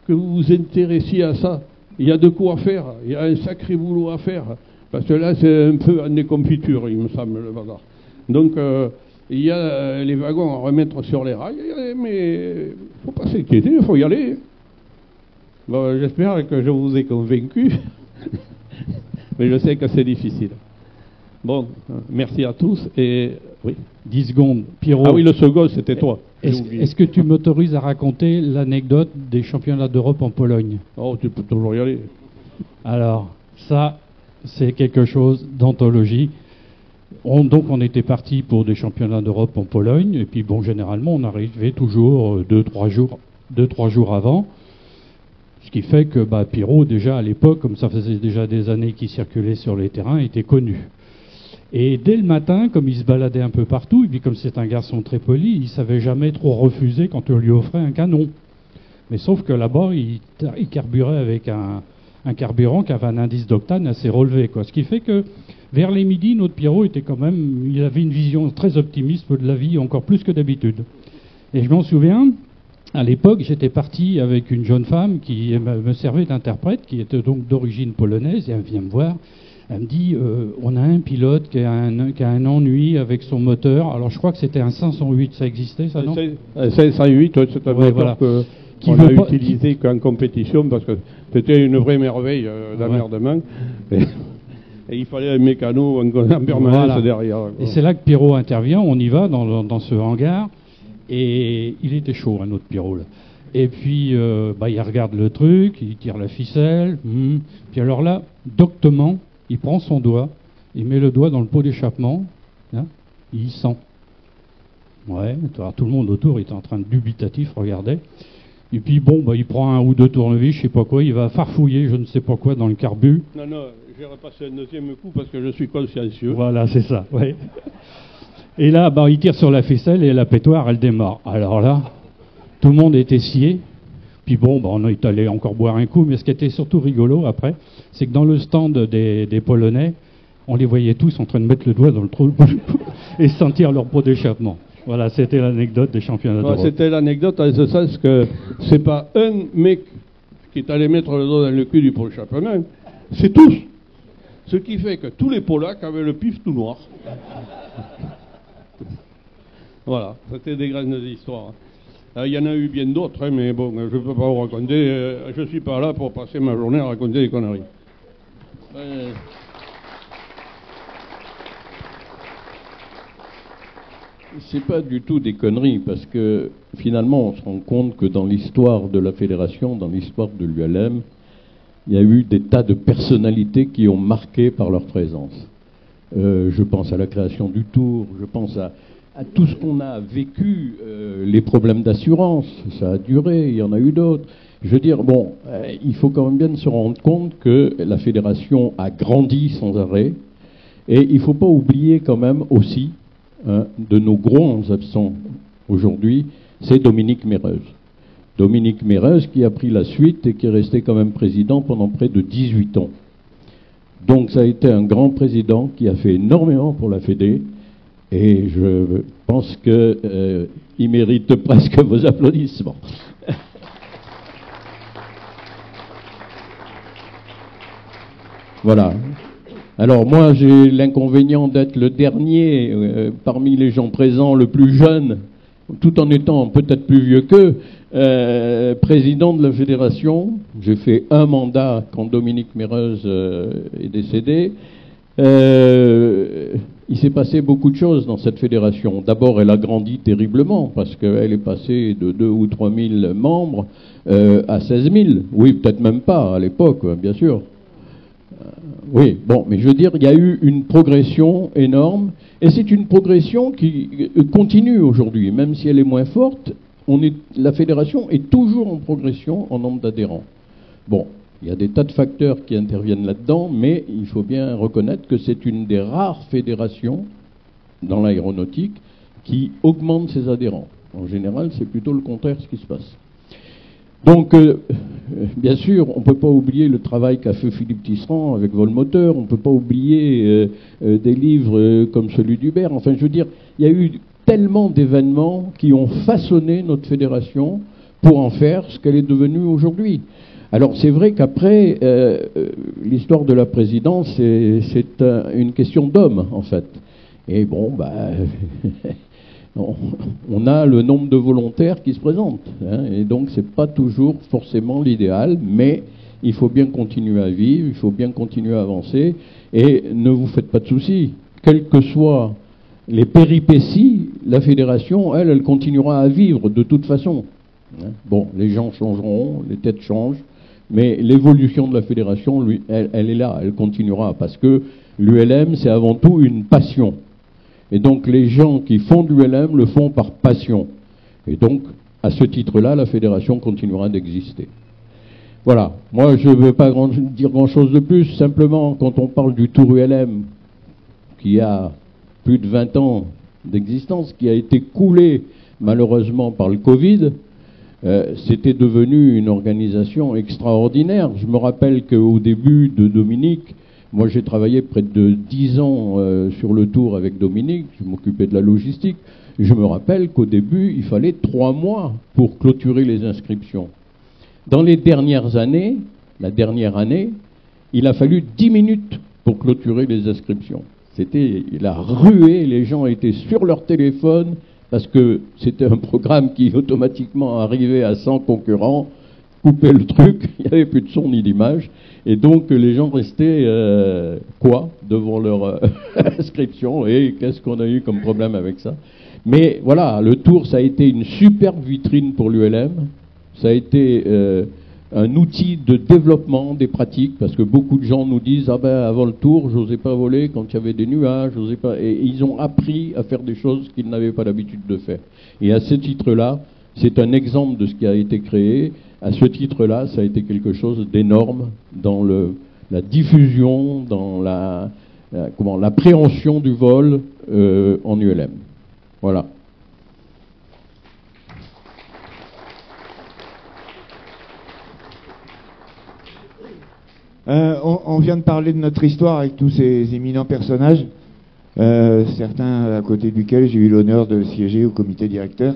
que vous vous intéressiez à ça. Il y a de quoi faire, il y a un sacré boulot à faire. Parce que là, c'est un peu en déconfiture, il me semble, le bazar. Donc, il y a les wagons à remettre sur les rails, mais il ne faut pas s'inquiéter, il faut y aller. Bon, j'espère que je vous ai convaincu, mais je sais que c'est difficile. Bon, merci à tous, et oui.
10 secondes, Pierrot.
Ah oui, le second, c'était toi.
Est-ce que tu m'autorises à raconter l'anecdote des championnats d'Europe en Pologne?
Oh, tu peux toujours y aller.
Alors, ça, c'est quelque chose d'anthologie. Donc, on était parti pour des championnats d'Europe en Pologne, et puis, bon, généralement, on arrivait toujours 2-3 jours avant. Ce qui fait que Pierrot, déjà à l'époque, comme ça faisait déjà des années qu'il circulait sur les terrains, était connu. Et dès le matin, comme il se baladait un peu partout, et puis comme c'est un garçon très poli, il ne savait jamais trop refuser quand on lui offrait un canon. Mais sauf que là-bas, il carburait avec un carburant qui avait un indice d'octane assez relevé, quoi. Ce qui fait que vers les midis, notre Pierrot était quand même, il avait une vision très optimiste de la vie, encore plus que d'habitude. Et je m'en souviens, à l'époque, j'étais parti avec une jeune femme qui me servait d'interprète, qui était donc d'origine polonaise, et elle vient me voir. Elle me dit, on a un pilote qui a un ennui avec son moteur. Alors je crois que c'était un 508, ça existait ça, non?
508, c'est un moteur qu'on a utilisé qu'en compétition, parce que c'était une vraie merveille d'emmerdement. Et il fallait un mécano en permanence derrière.
Et c'est là que Pierrot intervient, on y va dans ce hangar, et il était chaud, un autre Pierrot là. Et puis il regarde le truc, il tire la ficelle, puis alors là, doctement, il prend son doigt, il met le doigt dans le pot d'échappement, hein, il sent. Ouais, alors tout le monde autour était en train de dubitatif, regardait. Et puis bon, il prend un ou deux tournevis, je sais pas quoi, il va farfouiller, je ne sais pas quoi, dans le carbu.
Non, j'ai repassé un deuxième coup parce que je suis consciencieux.
Voilà, c'est ça, ouais. Et là, il tire sur la ficelle et la pétoire, elle démarre. Alors là, tout le monde était scié. Puis bon, on est allé encore boire un coup, mais ce qui était surtout rigolo après, c'est que dans le stand des Polonais, on les voyait tous en train de mettre le doigt dans le trou et sentir leur pot d'échappement. Voilà, c'était l'anecdote des championnats d'Europe.
C'était l'anecdote en ce sens que c'est pas un mec qui est allé mettre le doigt dans le cul du pro championnat, c'est tous. Ce qui fait que tous les Polacs avaient le pif tout noir. Voilà, c'était des grandes histoires. Il y en a eu bien d'autres, hein, mais bon, je ne peux pas vous raconter. Je ne suis pas là pour passer ma journée à raconter des conneries. C'est pas du tout des conneries, parce que finalement, on se rend compte que dans l'histoire de la fédération, dans l'histoire de l'ULM, il y a eu des tas de personnalités qui ont marqué par leur présence. Je pense à la création du Tour, je pense à tout ce qu'on a vécu, les problèmes d'assurance, ça a duré, il y en a eu d'autres. Je veux dire, bon, il faut quand même bien se rendre compte que la fédération a grandi sans arrêt, et il ne faut pas oublier quand même aussi, de nos grands absents aujourd'hui, c'est Dominique Méreuse. Dominique Méreuse qui a pris la suite et qui est resté quand même président pendant près de 18 ans. Donc ça a été un grand président qui a fait énormément pour la Fédé, et je pense qu'il mérite presque vos applaudissements. Voilà. Alors moi j'ai l'inconvénient d'être le dernier parmi les gens présents, le plus jeune, tout en étant peut-être plus vieux qu'eux, président de la fédération. J'ai fait un mandat quand Dominique Méreuse est décédé. Il s'est passé beaucoup de choses dans cette fédération. D'abord, elle a grandi terriblement, parce qu'elle est passée de 2 ou 3 000 membres à 16 000. Oui, peut-être même pas à l'époque, bien sûr. Oui, bon, mais je veux dire, il y a eu une progression énorme, et c'est une progression qui continue aujourd'hui, même si elle est moins forte. La fédération est toujours en progression en nombre d'adhérents. Bon, il y a des tas de facteurs qui interviennent là-dedans, mais il faut bien reconnaître que c'est une des rares fédérations dans l'aéronautique qui augmente ses adhérents. En général, c'est plutôt le contraire ce qui se passe. Donc, bien sûr, on ne peut pas oublier le travail qu'a fait Philippe Tisserand avec Volmoteur, on ne peut pas oublier des livres comme celui d'Hubert. Enfin, je veux dire, il y a eu tellement d'événements qui ont façonné notre fédération pour en faire ce qu'elle est devenue aujourd'hui. Alors, c'est vrai qu'après, l'histoire de la présidence, c'est une question d'homme, en fait. Et bon, bah... on a le nombre de volontaires qui se présentent, hein, et donc c'est pas toujours forcément l'idéal, mais il faut bien continuer à vivre, il faut bien continuer à avancer, et ne vous faites pas de soucis, quelles que soient les péripéties, la fédération, elle continuera à vivre de toute façon. Hein. Bon, les gens changeront, les têtes changent, mais l'évolution de la fédération, lui, elle est là, elle continuera, parce que l'ULM, c'est avant tout une passion. Et donc les gens qui font de l'ULM le font par passion. Et donc, à ce titre-là, la fédération continuera d'exister. Voilà. Moi, je ne veux pas dire grand-chose de plus. Simplement, quand on parle du Tour ULM, qui a plus de 20 ans d'existence, qui a été coulé malheureusement par le Covid, c'était devenu une organisation extraordinaire. Je me rappelle qu'au début de Dominique, moi, j'ai travaillé près de 10 ans sur le Tour avec Dominique, je m'occupais de la logistique. Je me rappelle qu'au début, il fallait 3 mois pour clôturer les inscriptions. Dans les dernières années, la dernière année, il a fallu 10 minutes pour clôturer les inscriptions. C'était la ruée, les gens étaient sur leur téléphone, parce que c'était un programme qui automatiquement arrivait à 100 concurrents, coupait le truc, il n'y avait plus de son ni d'image. Et donc, les gens restaient, devant leur inscription, et qu'est-ce qu'on a eu comme problème avec ça? Mais voilà, le Tour, ça a été une superbe vitrine pour l'ULM, ça a été un outil de développement des pratiques, parce que beaucoup de gens nous disent, ah ben, avant le Tour, j'osais pas voler quand il y avait des nuages, j'osais pas... Et ils ont appris à faire des choses qu'ils n'avaient pas l'habitude de faire. Et à ce titre-là, c'est un exemple de ce qui a été créé. À ce titre-là, ça a été quelque chose d'énorme dans la diffusion, dans l'appréhension du vol en ULM. Voilà.
On vient de parler de notre histoire avec tous ces éminents personnages. certains à côté duquel j'ai eu l'honneur de siéger au comité directeur.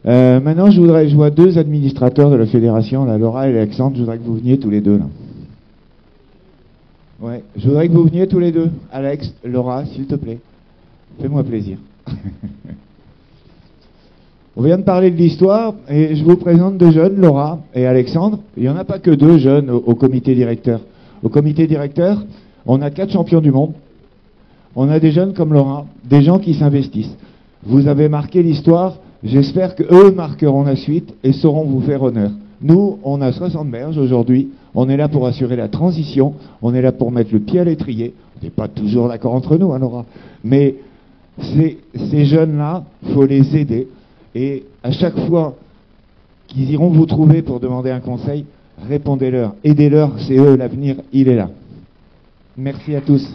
Maintenant, je vois deux administrateurs de la fédération, là, Laura et Alexandre. Je voudrais que vous veniez tous les deux là. Ouais, je voudrais que vous veniez tous les deux. Alex, Laura, s'il te plaît. Fais-moi plaisir. On vient de parler de l'histoire et je vous présente deux jeunes, Laura et Alexandre. Il n'y en a pas que deux jeunes au comité directeur. Au comité directeur, on a 4 champions du monde. On a des jeunes comme Laura, des gens qui s'investissent. Vous avez marqué l'histoire, j'espère qu'eux marqueront la suite et sauront vous faire honneur. Nous, on a 60 berges aujourd'hui, on est là pour assurer la transition, on est là pour mettre le pied à l'étrier. On n'est pas toujours d'accord entre nous, hein, Laura. Mais ces jeunes-là, il faut les aider. Et à chaque fois qu'ils iront vous trouver pour demander un conseil, répondez-leur, aidez-leur, c'est eux l'avenir, il est là. Merci à tous.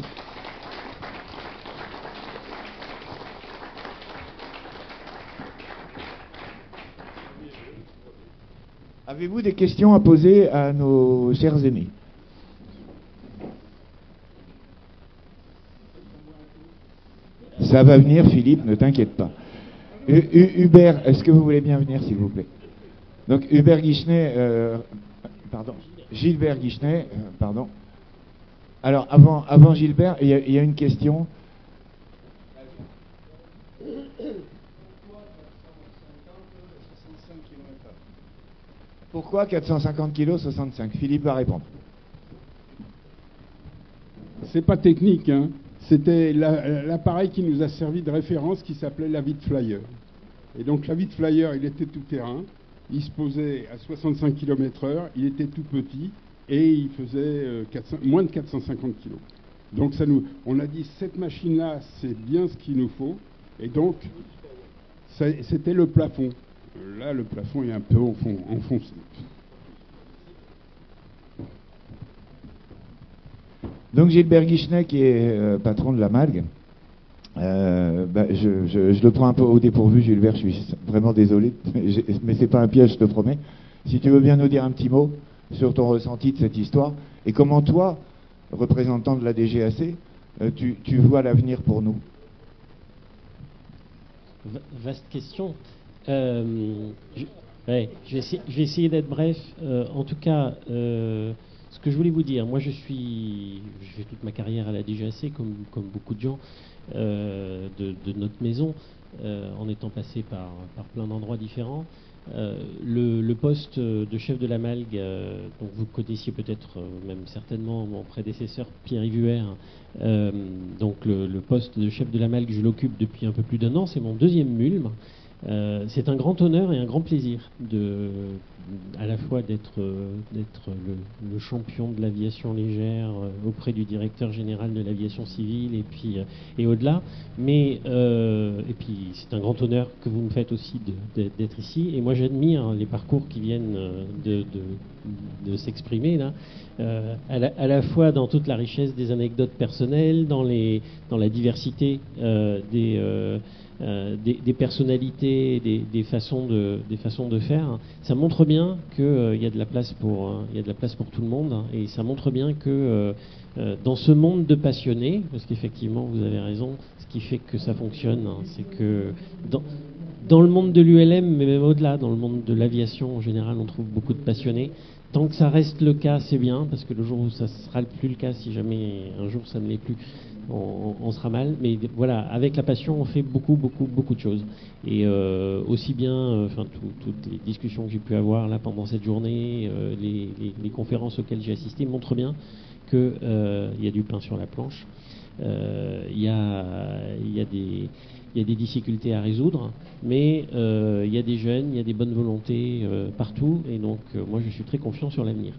Avez-vous des questions à poser à nos chers amis? Ça va venir, Philippe, ne t'inquiète pas. Hubert, est-ce que vous voulez bien venir, s'il vous plaît? Donc, Hubert Guichenet, Gilbert Guichenet, pardon. Alors, avant Gilbert, il y a une question. Pourquoi 450 kg 65? Philippe va répondre.
C'est pas technique, hein. C'était l'appareil qui nous a servi de référence qui s'appelait la Vite Flyer. Et donc la Vite Flyer, il était tout terrain, il se posait à 65 km/h, il était tout petit et il faisait moins de 450 kg. Donc on a dit cette machine-là, c'est bien ce qu'il nous faut. Et donc c'était le plafond. Là, le plafond est un peu enfoncé.
Donc Gilbert Guichenet, qui est patron de la Malgue, je le prends un peu au dépourvu, Gilbert, je suis vraiment désolé, mais c'est pas un piège, je te promets. Si tu veux bien nous dire un petit mot sur ton ressenti de cette histoire, et comment toi, représentant de la DGAC, tu vois l'avenir pour nous.
Vaste question. Je vais essayer d'être bref. En tout cas, ce que je voulais vous dire, moi je fais toute ma carrière à la DGAC, comme beaucoup de gens de notre maison, en étant passé par plein d'endroits différents. Le poste de chef de la Malgue, donc vous connaissiez peut-être, même certainement mon prédécesseur Pierre Yvuert, donc le poste de chef de la Malgue, je l'occupe depuis un peu plus d'1 an, c'est mon 2e MULM. C'est un grand honneur et un grand plaisir à la fois d'être le champion de l'aviation légère auprès du directeur général de l'aviation civile et au-delà. Mais et puis c'est un grand honneur que vous me faites aussi d'être ici. Et moi j'admire les parcours qui viennent de s'exprimer là, à la fois dans toute la richesse des anecdotes personnelles, dans la diversité des personnalités, des façons de faire. Ça montre bien qu'il y a de la place pour tout le monde, et ça montre bien que dans ce monde de passionnés, parce qu'effectivement vous avez raison, ce qui fait que ça fonctionne, c'est que dans le monde de l'ULM, mais même au-delà, dans le monde de l'aviation en général, on trouve beaucoup de passionnés. Tant que ça reste le cas, c'est bien, parce que le jour où ça sera plus le cas, si jamais un jour ça ne l'est plus, on sera mal. Mais voilà, avec la passion, on fait beaucoup de choses. Et aussi bien, toutes les discussions que j'ai pu avoir là pendant cette journée, les conférences auxquelles j'ai assisté montrent bien qu'il y a du pain sur la planche. Il y a des difficultés à résoudre, mais il y a des jeunes, il y a des bonnes volontés partout, et donc moi je suis très confiant sur l'avenir.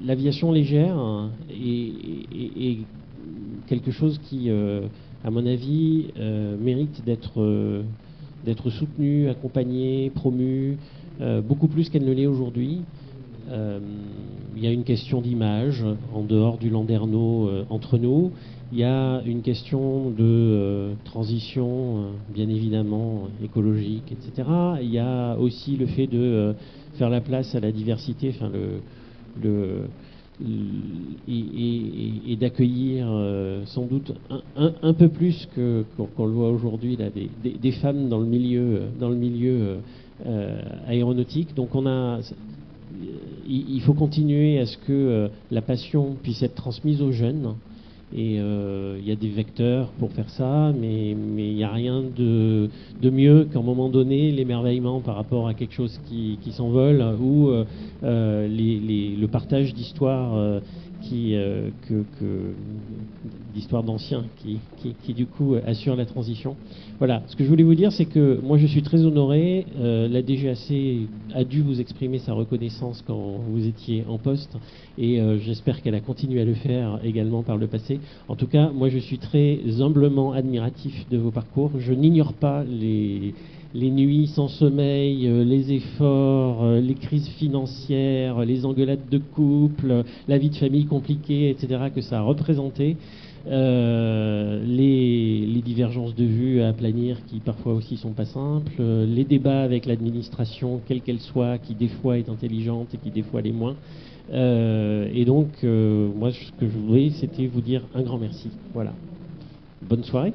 L'aviation légère est quelque chose qui, à mon avis, mérite d'être soutenu, accompagné, promu, beaucoup plus qu'elle ne l'est aujourd'hui. Il y a une question d'image en dehors du landerneau entre nous. Il y a une question de transition, bien évidemment, écologique, etc. Il y a aussi le fait de faire la place à la diversité, et d'accueillir sans doute un peu plus qu'on le voit aujourd'hui là, des femmes dans le milieu aéronautique. Donc il faut continuer à ce que la passion puisse être transmise aux jeunes. Et il y a des vecteurs pour faire ça, mais il n'y a rien de mieux qu'à un moment donné l'émerveillement par rapport à quelque chose qui s'envole, ou le partage d'histoires d'histoires d'anciens qui du coup assurent la transition. Voilà, ce que je voulais vous dire, c'est que moi je suis très honoré. La DGAC a dû vous exprimer sa reconnaissance quand vous étiez en poste, et j'espère qu'elle a continué à le faire également par le passé. En tout cas, moi je suis très humblement admiratif de vos parcours. Je n'ignore pas les nuits sans sommeil, les efforts, les crises financières, les engueulades de couple, la vie de famille compliquée, etc., que ça a représenté, les divergences de vues à aplanir qui parfois aussi sont pas simples, les débats avec l'administration, quelle qu'elle soit, qui des fois est intelligente et qui des fois l'est moins. Et donc, moi, ce que je voulais, c'était vous dire un grand merci. Voilà. Bonne soirée.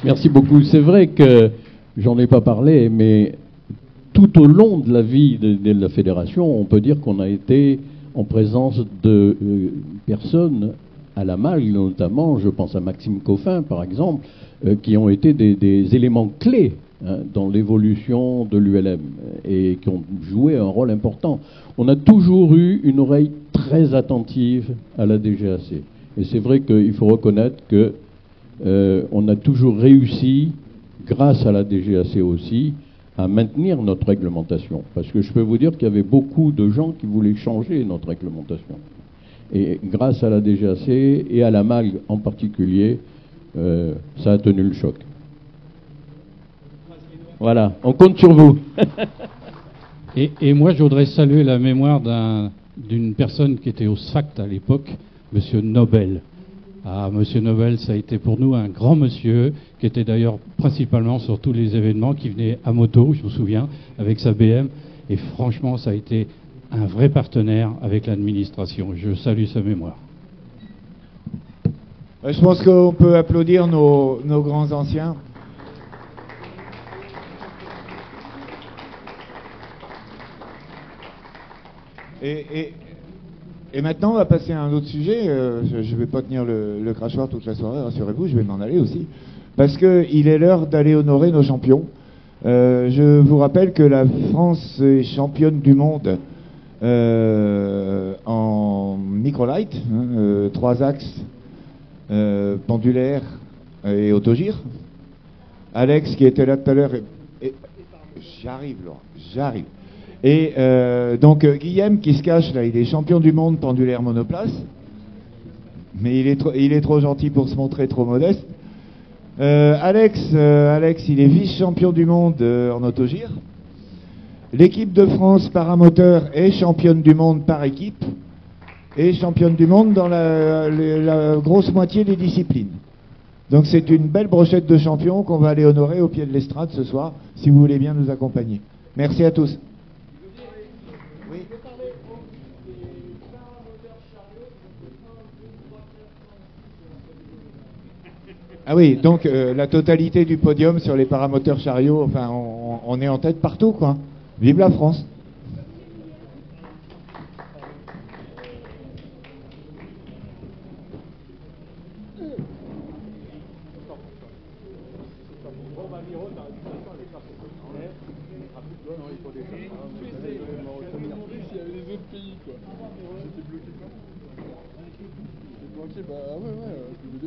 Merci beaucoup. C'est vrai que j'en ai pas parlé, mais tout au long de la vie de la fédération, on peut dire qu'on a été en présence de personnes à la MALG, notamment, je pense à Maxime Coffin par exemple, qui ont été des éléments clés dans l'évolution de l'ULM et qui ont joué un rôle important. On a toujours eu une oreille très attentive à la DGAC. Et c'est vrai qu'il faut reconnaître que on a toujours réussi, grâce à la DGAC aussi, à maintenir notre réglementation. Parce que je peux vous dire qu'il y avait beaucoup de gens qui voulaient changer notre réglementation. Et grâce à la DGAC et à la MALG en particulier, ça a tenu le choc. Voilà, on compte sur vous.
Et moi, je voudrais saluer la mémoire d'une personne qui était au SFACT à l'époque, Monsieur Nobel. Ah, Monsieur Nobel, ça a été pour nous un grand monsieur, qui était d'ailleurs principalement sur tous les événements, qui venait à moto, je me souviens, avec sa BM. Et franchement, ça a été un vrai partenaire avec l'administration. Je salue sa mémoire.
Je pense qu'on peut applaudir nos grands anciens. Et maintenant, on va passer à un autre sujet. Je ne vais pas tenir le crachoir toute la soirée, rassurez-vous, je vais m'en aller aussi. Parce qu'il est l'heure d'aller honorer nos champions. Je vous rappelle que la France est championne du monde en microlight, 3 axes, pendulaire et autogire. Alex, qui était là tout à l'heure, j'arrive, Laurent, j'arrive. Et donc Guillaume qui se cache là, il est champion du monde pendulaire monoplace, mais il est trop gentil pour se montrer trop modeste. Alex, il est vice-champion du monde en autogire. L'équipe de France paramoteur est championne du monde par équipe et championne du monde dans la grosse moitié des disciplines. Donc c'est une belle brochette de champions qu'on va aller honorer au pied de l'estrade ce soir, si vous voulez bien nous accompagner. Merci à tous. Ah oui, donc la totalité du podium sur les paramoteurs chariots, enfin on est en tête partout, quoi. Vive la France.
Bah ouais, je me